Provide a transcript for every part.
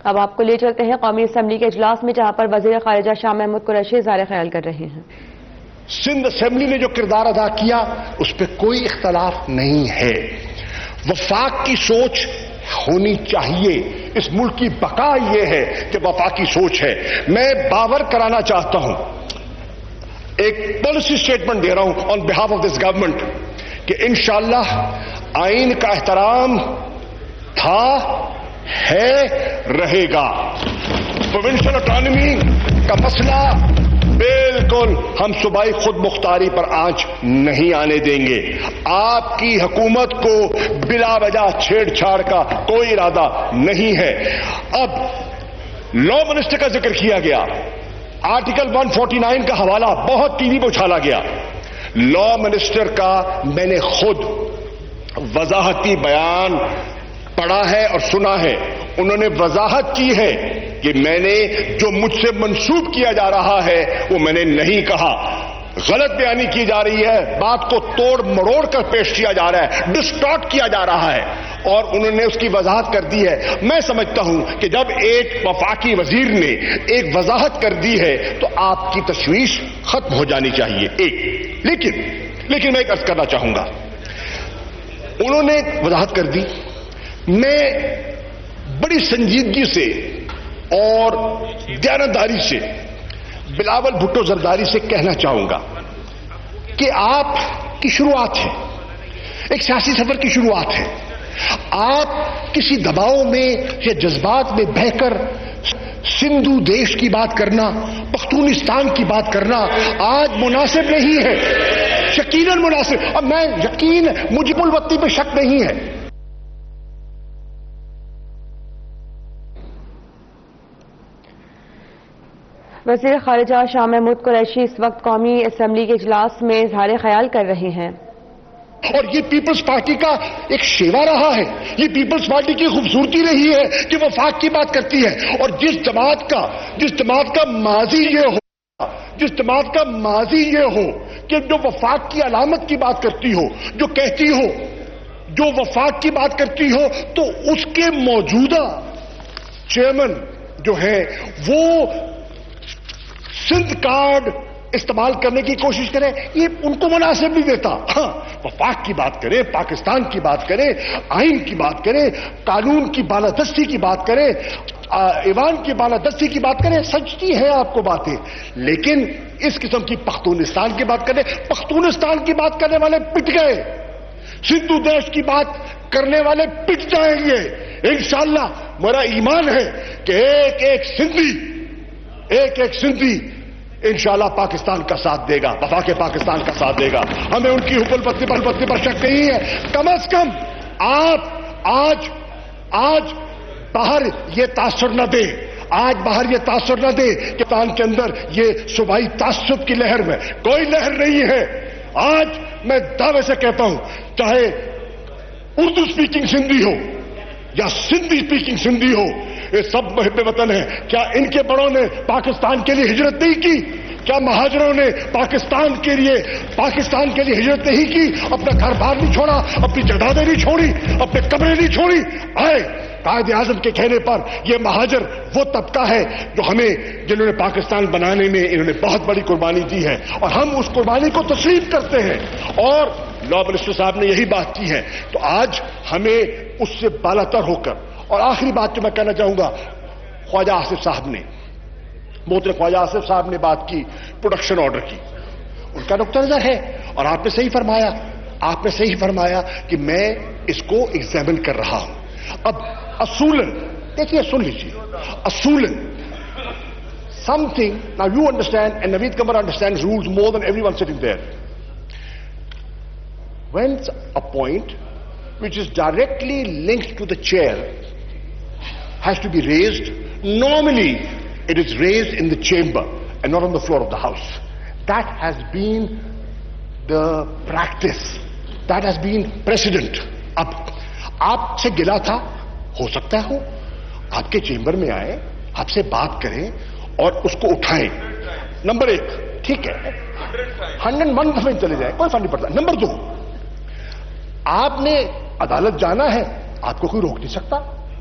اب آپ کو لے چلتے ہیں قومی اسمبلی کے اجلاس میں، جہاں پر وزیر خارجہ شاہ محمود قریشی اظہار خیال کر رہے ہیں۔ سندھ اسمبلی نے جو کردار ادا کیا اس پہ کوئی اختلاف نہیں ہے۔ وفاق کی سوچ ہونی چاہیے، اس ملک کی بقا یہ ہے کہ وفاقی سوچ ہے۔ میں باور کرانا چاہتا ہوں، ایک پالیسی اسٹیٹمنٹ دے رہا ہوں آن بہاف آف دس گورنمنٹ کہ انشاءاللہ آئین کا احترام تھا، ہے، رہے گا۔ پروونشل اٹانومی کا مسئلہ بالکل ہم صوبائی خود مختاری پر آنچ نہیں آنے دیں گے۔ آپ کی حکومت کو بلا وجہ چھیڑ چھاڑ کا کوئی ارادہ نہیں ہے۔ اب لا منسٹر کا ذکر کیا گیا، آرٹیکل 149 کا حوالہ بہت ٹی وی پہ اچھالا گیا۔ لا منسٹر کا میں نے خود وضاحتی بیان پڑھا ہے اور سنا ہے۔ انہوں نے وضاحت کی ہے کہ میں نے جو مجھ سے منسوب کیا جا رہا ہے وہ میں نے نہیں کہا، غلط بیانی کی جا رہی ہے، بات کو توڑ مڑوڑ کر پیش کیا جا رہا ہے، ڈسٹارٹ کیا جا رہا ہے، اور انہوں نے اس کی وضاحت کر دی ہے۔ میں سمجھتا ہوں کہ جب ایک وفاقی وزیر نے ایک وضاحت کر دی ہے تو آپ کی تشویش ختم ہو جانی چاہیے۔ لیکن میں ایک عرض کرنا چاہوں گا، انہوں نے وضاحت کر دی، میں بڑی سنجیدگی سے اور دیانتداری سے بلاول بھٹو زرداری سے کہنا چاہوں گا کہ آپ کی شروعات ہے، ایک سیاسی سفر کی شروعات ہے۔ آپ کسی دباؤ میں یا جذبات میں بہہ کر سندھو دیش کی بات کرنا، پختونستان کی بات کرنا آج مناسب نہیں ہے، یقیناً مناسب۔ اب میں یقین مجھے الوطی پہ شک نہیں ہے۔ وزیر خارجہ شاہ محمود قریشی اس وقت قومی اسمبلی کے اجلاس میں اظہار خیال کر رہے ہیں۔ اور یہ پیپلز پارٹی کا ایک شیوا رہا ہے، یہ پیپلز پارٹی کی خوبصورتی رہی ہے کہ وفاق کی بات کرتی ہے۔ اور جس جماعت کا ماضی یہ ہو کہ جو وفاق کی علامت کی بات کرتی ہو، جو کہتی ہو، جو وفاق کی بات کرتی ہو، تو اس کے موجودہ چیئرمین جو ہے وہ سندھ کارڈ استعمال کرنے کی کوشش کرے، یہ ان کو مناسب نہیں دیتا۔ ہاں، وفاق کی بات کرے، پاکستان کی بات کرے، آئین کی بات کرے، قانون کی بالادستی کی بات کرے، ایوان کی بالادستی کی بات کرے، سچتی ہے آپ کو باتیں، لیکن اس قسم کی پختونستان کی بات کرے، پختونستان کی بات کرنے والے پٹ گئے، سندھو دیش کی بات کرنے والے پٹ جائیں گے۔ انشاءاللہ میرا ایمان ہے کہ ایک ایک سندھی انشاءاللہ پاکستان کا ساتھ دے گا، وفاق پاکستان کا ساتھ دے گا۔ ہمیں ان کی حکم پتی پر شک نہیں ہے۔ کم از کم آپ آج باہر یہ تاثر نہ دیں، کہ پاکستان کے اندر یہ صوبائی تعصب کی لہر میں کوئی لہر نہیں ہے۔ آج میں دعوے سے کہتا ہوں، چاہے اردو اسپیکنگ سندھی ہو یا سندھی اسپیکنگ سندھی ہو، یہ سب محب وطن ہیں۔ کیا ان کے بڑوں نے پاکستان کے لیے ہجرت نہیں کی؟ کیا مہاجروں نے پاکستان کے لیے ہجرت نہیں کی؟ اپنا گھر بار نہیں چھوڑا، اپنی جائیدادیں نہیں چھوڑی، اپنے کمرے نہیں چھوڑی؟ آئے قائد اعظم کے کہنے پر یہ مہاجر وہ طبقہ ہے جنہوں نے پاکستان بنانے میں انہوں نے بہت بڑی قربانی دی ہے، اور ہم اس قربانی کو تسلیم کرتے ہیں، اور لا منسٹر صاحب نے یہی بات کی ہے۔ تو آج ہمیں اس سے بالاتر ہو کر، اور آخری بات جو میں کہنا چاہوں گا، خواجہ آصف صاحب نے بات کی پروڈکشن آرڈر کی، ان کا نقطہ نظر ہے، اور آپ نے صحیح فرمایا کہ میں اس کو ایگزامن کر رہا ہوں۔ اب اصولاً دیکھیے، سن لیجیے، اصولاً something, now you understand and Naveed Qamar understands rules more than everyone sitting there. When a point which is directly linked to the chair has to be raised, normally it is raised in the chamber and not on the floor of the house. That has been the practice. That has been precedent. اب آپ سے گلا تھا، ہو سکتا ہے آپ کے chamber میں آئے، آپ سے بات کریں اور اس کو اٹھائیں۔ نمبر 1، ٹھیک ہے، 101 دفعہ چلے جائیں، کوئی فرق نہیں پڑتا۔ نمبر 2، آپ نے عدالت جانا ہے، آپ کو کوئی روک نہیں سکتا،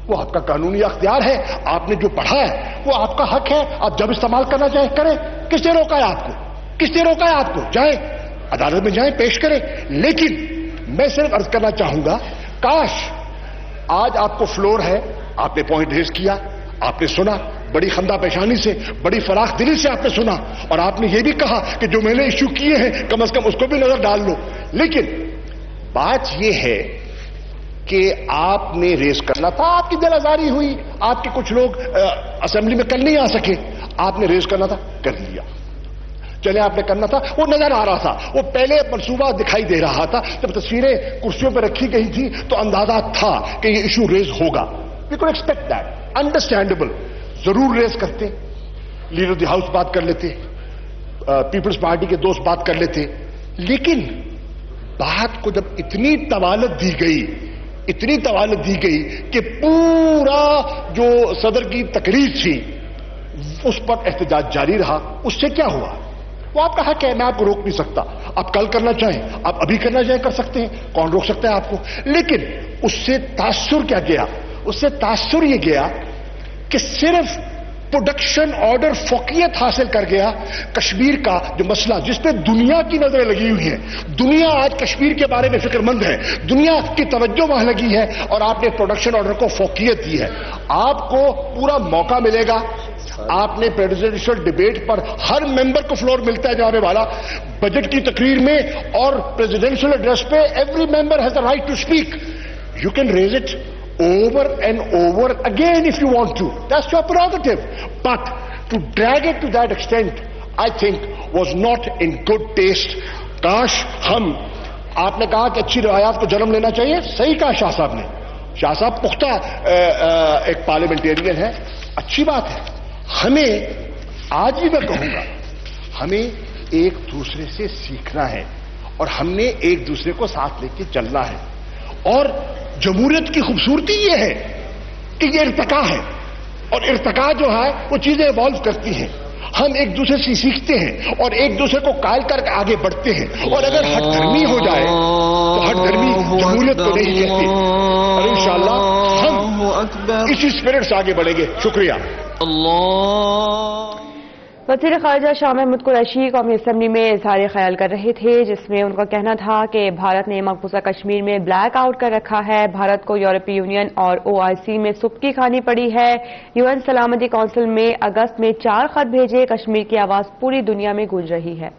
وہ آپ کا قانونی اختیار ہے. آپ نے جو پڑھا ہے وہ آپ کا حق ہے. آپ جب استعمال کرنا چاہیں کریں. کس نے روکا ہے آپ کو؟ کس نے روکا ہے آپ کو؟ جائیں عدالت میں جائیں, پیش کریں. لیکن میں صرف عرض کرنا چاہوں گا, کاش آج آپ کو فلور ہے, آپ نے پوائنٹ ریز کیا, آپ نے سنا, بڑی خندہ پیشانی سے, بڑی فراخ دلی سے آپ نے سنا, اور آپ نے یہ بھی کہا کہ جو میں نے ایشو کیے ہیں کم از کم اس کو بھی نظر ڈال لو. لیکن بات یہ ہے کہ آپ نے ریز کرنا تھا, آپ کی دل آزاری ہوئی, آپ کے کچھ لوگ اسمبلی میں کل نہیں آ سکے, آپ نے ریز کرنا تھا, کر لیا. چلے آپ نے کرنا تھا, وہ نظر آ رہا تھا, وہ پہلے منصوبہ دکھائی دے رہا تھا. جب تصویریں کرسیوں پہ رکھی گئی تھی تو اندازہ تھا کہ یہ ایشو ریز ہوگا. We could expect that, understandable. ضرور ریز کرتے, لیڈر دی ہاؤس بات کر لیتے, پیپلز پارٹی کے دوست بات کر لیتے. لیکن بات کو جب اتنی طوالت دی گئی, اتنی طوالت دی گئی کہ پورا جو صدر کی تقریر تھی اس پر احتجاج جاری رہا, اس سے کیا ہوا؟ وہ آپ کا حق ہے, میں آپ کو روک نہیں سکتا. آپ کل کرنا چاہیں, آپ ابھی کرنا چاہیں کر سکتے ہیں, کون روک سکتا ہے آپ کو؟ لیکن اس سے تاثر کیا گیا؟ اس سے تاثر یہ گیا کہ صرف پروڈکشن آرڈر فوقیت حاصل کر گیا. کشمیر کا جو مسئلہ جس پہ دنیا کی نظریں لگی ہوئی ہیں, دنیا آج کشمیر کے بارے میں فکر مند ہے, دنیا کی توجہ وہاں لگی ہے, اور آپ نے پروڈکشن آرڈر کو فوقیت دی ہے. آپ کو پورا موقع ملے گا. آپ نے پریزیڈنشل ڈیبیٹ پر ہر ممبر کو فلور ملتا ہے جانے والا, بجٹ کی تقریر میں اور پریزیڈنشل ایڈریس پہ every member has the right to speak. You can raise it over and over again if you want to. That's your prerogative. But to drag it to that extent, I think was not in good taste. کاش ہم, آپ نے کہا کہ اچھی روایات کو جنم لینا چاہیے, صحیح کہا شاہ صاحب نے. شاہ صاحب پختہ ایک پارلیمنٹیرین ہے, اچھی بات ہے. ہمیں آج بھی میں کہوں گا, ہمیں ایک دوسرے سے سیکھنا ہے, اور ہم نے ایک دوسرے کو ساتھ لے کے چلنا ہے. اور جمہوریت کی خوبصورتی یہ ہے کہ یہ ارتقا ہے, اور ارتقا جو ہے وہ چیزیں ایوالو کرتی ہیں. ہم ایک دوسرے سے سیکھتے ہیں اور ایک دوسرے کو قائل کر کے آگے بڑھتے ہیں. اور اگر ہٹ دھرمی ہو جائے تو ہٹ دھرمی جمہوریت کو نہیں کہتی, اور انشاءاللہ ہم اسی اسپرٹ سے آگے بڑھیں گے. شکریہ. وزیر خارجہ شاہ محمود قریشی قومی اسمبلی میں اظہار خیال کر رہے تھے, جس میں ان کا کہنا تھا کہ بھارت نے مقبوضہ کشمیر میں بلیک آؤٹ کر رکھا ہے. بھارت کو یورپی یونین اور OIC میں سبکی کھانی پڑی ہے. UN سلامتی کونسل میں اگست میں 4 خط بھیجے. کشمیر کی آواز پوری دنیا میں گونج رہی ہے.